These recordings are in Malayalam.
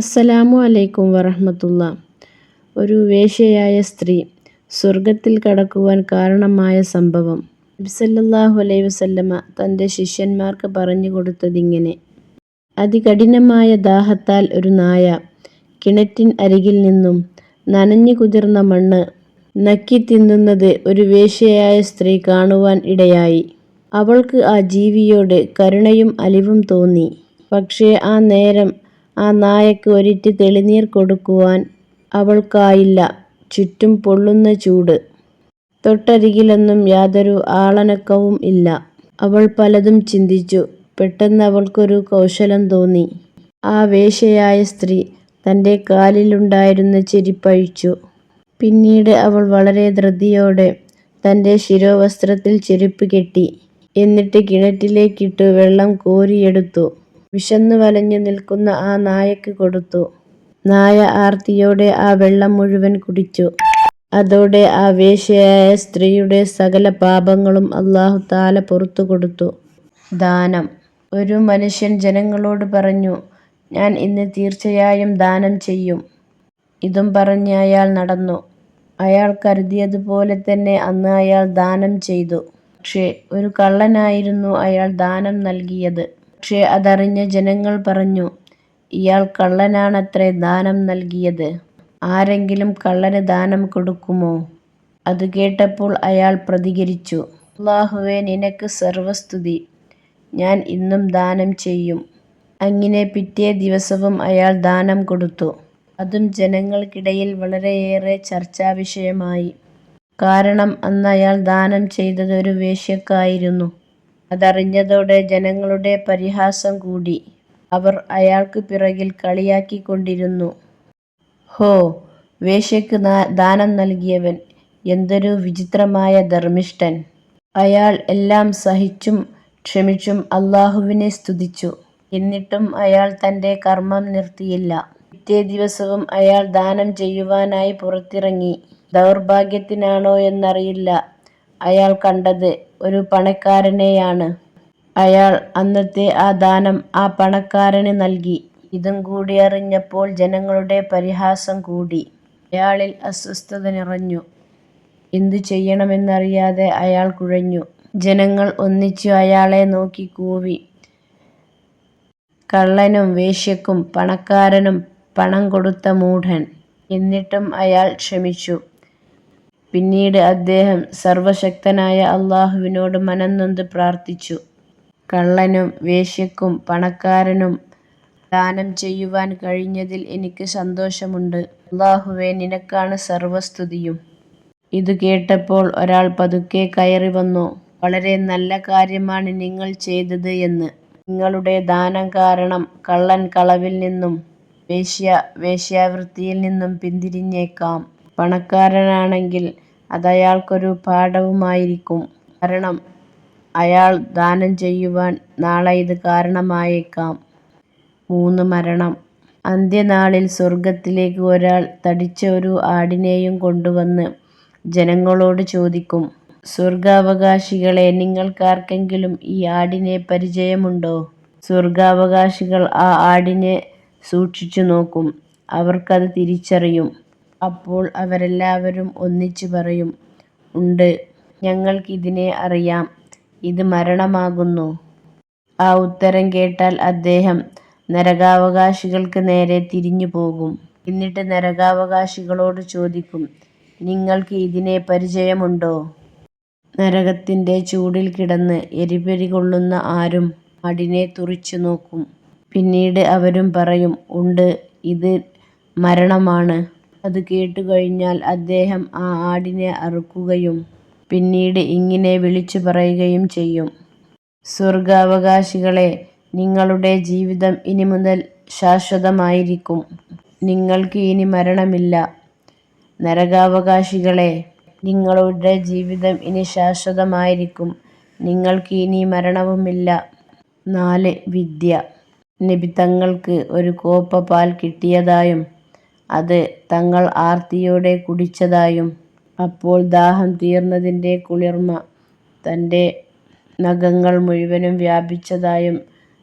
അസ്സലാമു അലൈക്കും വറഹ്മത്തുള്ളാ. ഒരു വേശ്യയായ സ്ത്രീ സ്വർഗ്ഗത്തിൽ കടക്കുവാൻ കാരണമായ സംഭവം. നബി സല്ലല്ലാഹു അലൈഹി വസല്ലമ തൻ്റെ ശിഷ്യന്മാർക്ക് പറഞ്ഞു കൊടുത്തതിങ്ങനെ: അതികഠിനമായ ദാഹത്താൽ ഒരു നായ കിണറ്റിൻ അരികിൽ നിന്നും നനഞ്ഞു കുതിർന്ന മണ്ണ് നക്കിത്തിന്നുന്നത് ഒരു വേശ്യയായ സ്ത്രീ കാണുവാൻ ഇടയായി. അവൾക്ക് ആ ജീവിയോട് കരുണയും അലിവും തോന്നി. പക്ഷേ ആ നേരം ആ നായക്ക് ഒരിറ്റ് തെളിനീർ കൊടുക്കുവാൻ അവൾക്കായില്ല. ചുറ്റും പൊള്ളുന്ന ചൂട്. തൊട്ടരികിലൊന്നും യാതൊരു ആളനക്കവും ഇല്ല. അവൾ പലതും ചിന്തിച്ചു. പെട്ടെന്ന് അവൾക്കൊരു കൗശലം തോന്നി. ആ വേശ്യയായ സ്ത്രീ തൻ്റെ കാലിലുണ്ടായിരുന്ന ചെരിപ്പഴിച്ചു. പിന്നീട് അവൾ വളരെ ധൃതിയോടെ തൻ്റെ ശിരോവസ്ത്രത്തിൽ ചെരുപ്പ് കെട്ടി. എന്നിട്ട് കിണറ്റിലേക്കിട്ടു വെള്ളം കോരിയെടുത്തു. വിശന്നു വലഞ്ഞു നിൽക്കുന്ന ആ നായക്ക് കൊടുത്തു. നായ ആർത്തിയോടെ ആ വെള്ളം മുഴുവൻ കുടിച്ചു. അതോടെ ആ വേശ്യയായ സ്ത്രീയുടെ സകല പാപങ്ങളും അല്ലാഹു തആല പുറത്തുകൊടുത്തു. ദാനം. ഒരു മനുഷ്യൻ ജനങ്ങളോട് പറഞ്ഞു: ഞാൻ ഇന്ന് തീർച്ചയായും ദാനം ചെയ്യും. ഇതും പറഞ്ഞ് അയാൾ നടന്നു. അയാൾ കരുതിയതുപോലെ തന്നെ അന്ന് അയാൾ ദാനം ചെയ്തു. പക്ഷേ ഒരു കള്ളനായിരുന്നു അയാൾ ദാനം നൽകിയത്. പക്ഷേ അതറിഞ്ഞ ജനങ്ങൾ പറഞ്ഞു: ഇയാൾ കള്ളനാണത്രേ ദാനം നൽകിയത്. ആരെങ്കിലും കള്ളന് ദാനം കൊടുക്കുമോ? അത് കേട്ടപ്പോൾ അയാൾ പ്രതികരിച്ചു: അല്ലാഹുവേ, നിനക്ക് സർവസ്തുതി. ഞാൻ ഇന്നും ദാനം ചെയ്യും. അങ്ങനെ പിറ്റേ ദിവസവും അയാൾ ദാനം കൊടുത്തു. അതും ജനങ്ങൾക്കിടയിൽ വളരെയേറെ ചർച്ചാവിഷയമായി. കാരണം അന്ന് അയാൾ ദാനം ചെയ്തത് ഒരു വേശ്യക്കായിരുന്നു. അതറിഞ്ഞതോടെ ജനങ്ങളുടെ പരിഹാസം കൂടി. അവർ അയാൾക്ക് പിറകിൽ കളിയാക്കിക്കൊണ്ടിരുന്നു: ഹോ, വേശ്യക്ക് ദാനം നൽകിയവൻ എന്തൊരു വിചിത്രമായ ധർമ്മിഷ്ഠൻ. അയാൾ എല്ലാം സഹിച്ചും ക്ഷമിച്ചും അല്ലാഹുവിനെ സ്തുതിച്ചു. എന്നിട്ടും അയാൾ തൻ്റെ കർമ്മം നിർത്തിയില്ല. പിറ്റേ ദിവസവും അയാൾ ദാനം ചെയ്യുവാനായി പുറത്തിറങ്ങി. ദൗർഭാഗ്യത്തിനാണോ എന്നറിയില്ല, അയാൾ കണ്ടത് ഒരു പണക്കാരനെയാണ്. അയാൾ അന്നത്തെ ആ ദാനം ആ പണക്കാരന് നൽകി. ഇതും കൂടി അറിഞ്ഞപ്പോൾ ജനങ്ങളുടെ പരിഹാസം കൂടി. അയാളിൽ അസ്വസ്ഥത നിറഞ്ഞു. എന്തു ചെയ്യണമെന്നറിയാതെ അയാൾ കുഴഞ്ഞു. ജനങ്ങൾ ഒന്നിച്ചു അയാളെ നോക്കി കൂവി: കള്ളനും വേശ്യക്കും പണക്കാരനും പണം കൊടുത്ത മൂഢൻ. എന്നിട്ടും അയാൾ ക്ഷമിച്ചു. പിന്നീട് അദ്ദേഹം സർവശക്തനായ അല്ലാഹുവിനോട് മനംനൊന്ത് പ്രാർത്ഥിച്ചു: കള്ളനും വേശ്യക്കും പണക്കാരനും ദാനം ചെയ്യുവാൻ കഴിഞ്ഞതിൽ എനിക്ക് സന്തോഷമുണ്ട്. അല്ലാഹുവേ, നിനക്കാണ് സർവസ്തുതിയും. ഇതു കേട്ടപ്പോൾ ഒരാൾ പതുക്കെ കയറി വന്നു: വളരെ നല്ല കാര്യമാണ് നിങ്ങൾ ചെയ്തത് എന്ന്. നിങ്ങളുടെ ദാനം കാരണം കള്ളൻ കളവിൽ നിന്നും വേശ്യ വേശ്യാവൃത്തിയിൽ നിന്നും പിന്തിരിഞ്ഞേക്കാം. പണക്കാരനാണെങ്കിൽ അതയാൾക്കൊരു പാഠവുമായിരിക്കും. കാരണം അയാൾ ദാനം ചെയ്യുവാൻ നാളെ ഇത് കാരണമായേക്കാം. 3 മരണം. അന്ത്യനാളിൽ സ്വർഗ്ഗത്തിലേക്ക് ഒരാൾ തടിച്ച ഒരു ആടിനെയും കൊണ്ടുവന്ന് ജനങ്ങളോട് ചോദിക്കും: സ്വർഗ്ഗാവകാശികളെ, നിങ്ങൾക്കാർക്കെങ്കിലും ഈ ആടിനെ പരിചയമുണ്ടോ? സ്വർഗ്ഗാവകാശികൾ ആ ആടിനെ സൂക്ഷിച്ചു നോക്കും. അവർക്കത് തിരിച്ചറിയും. അപ്പോൾ അവരെല്ലാവരും ഒന്നിച്ചു പറയും: ഉണ്ട്, ഞങ്ങൾക്കിതിനെ അറിയാം. ഇത് മരണമാകുന്നു. ആ ഉത്തരം കേട്ടാൽ അദ്ദേഹം നരകാവകാശികൾക്ക് നേരെ തിരിഞ്ഞു പോകും. എന്നിട്ട് നരകാവകാശികളോട് ചോദിക്കും: നിങ്ങൾക്ക് ഇതിനെ പരിചയമുണ്ടോ? നരകത്തിൻ്റെ ചൂടിൽ കിടന്ന് എരിപൊരി കൊള്ളുന്ന ആരും ആടിനെ തുറിച്ചു നോക്കും. പിന്നീട് അവരും പറയും: ഉണ്ട്, ഇത് മരണമാണ്. അത് കേട്ടുകഴിഞ്ഞാൽ അദ്ദേഹം ആ ആടിനെ അറുക്കുകയും പിന്നീട് ഇങ്ങനെ വിളിച്ചു പറയുകയും ചെയ്യും: സ്വർഗ്ഗാവകാശികളെ, നിങ്ങളുടെ ജീവിതം ഇനി മുതൽ ശാശ്വതമായിരിക്കും. നിങ്ങൾക്ക് ഇനി മരണമില്ല. നരകാവകാശികളെ, നിങ്ങളുടെ ജീവിതം ഇനി ശാശ്വതമായിരിക്കും. നിങ്ങൾക്ക് ഇനി മരണവുമില്ല. 4. വിദ്യ. നബി തങ്ങൾക്ക് ഒരു കോപ്പ പാൽ കിട്ടിയതായും അത് തങ്ങൾ ആർത്തിയോടെ കുടിച്ചതായും അപ്പോൾ ദാഹം തീർന്നതിൻ്റെ കുളിർമ തൻ്റെ നഖങ്ങൾ മുഴുവനും വ്യാപിച്ചതായും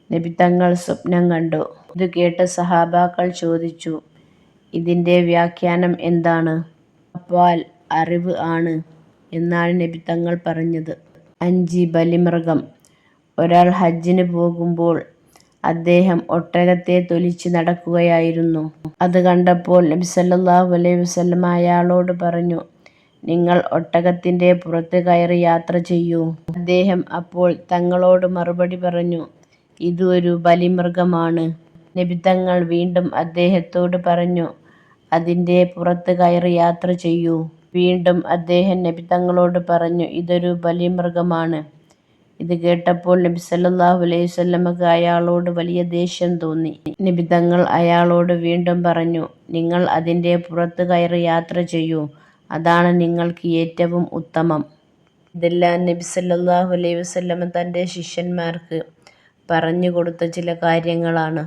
നബി തങ്ങൾ സ്വപ്നം കണ്ടു. ഇത് കേട്ട സഹാബാക്കൾ ചോദിച്ചു, ഇതിന്റെ വ്യാഖ്യാനം എന്താണ്? പാൽ അറിവ് ആണ് എന്നാണ് നബി തങ്ങൾ പറഞ്ഞത്. 5 ബലിമൃഗം. ഒരാൾ ഹജ്ജിന് പോകുമ്പോൾ അദ്ദേഹം ഒട്ടകത്തെ തൊലിച്ച് നടക്കുകയായിരുന്നു. അത് കണ്ടപ്പോൾ നബി സല്ലല്ലാഹു അലൈഹി വസല്ലം അയാളോട് പറഞ്ഞു, നിങ്ങൾ ഒട്ടകത്തിന്റെ പുറത്ത് കയറി യാത്ര ചെയ്യൂ. അദ്ദേഹം അപ്പോൾ തങ്ങളോട് മറുപടി പറഞ്ഞു, ഇത് ഒരു ബലിമൃഗമാണ്. നബി തങ്ങൾ വീണ്ടും അദ്ദേഹത്തോട് പറഞ്ഞു, അതിന്റെ പുറത്ത് കയറി യാത്ര ചെയ്യൂ. വീണ്ടും അദ്ദേഹം നബി തങ്ങളോട് പറഞ്ഞു, ഇതൊരു ബലിമൃഗമാണ്. ഇത് കേട്ടപ്പോൾ നബി സല്ലല്ലാഹു അലൈഹി വസല്ലമക്ക് അയാളോട് വലിയ ദേഷ്യം തോന്നി. നബി തങ്ങൾ അയാളോട് വീണ്ടും പറഞ്ഞു, നിങ്ങൾ അതിന്റെ പുറത്ത് കയറി യാത്ര ചെയ്യൂ. അതാണ് നിങ്ങൾക്ക് ഏറ്റവും ഉത്തമം. ഇതെല്ലാം നബി സല്ലല്ലാഹു അലൈഹി വസല്ലമ തന്റെ ശിഷ്യന്മാർക്ക് പറഞ്ഞു കൊടുത്ത ചില കാര്യങ്ങളാണ്.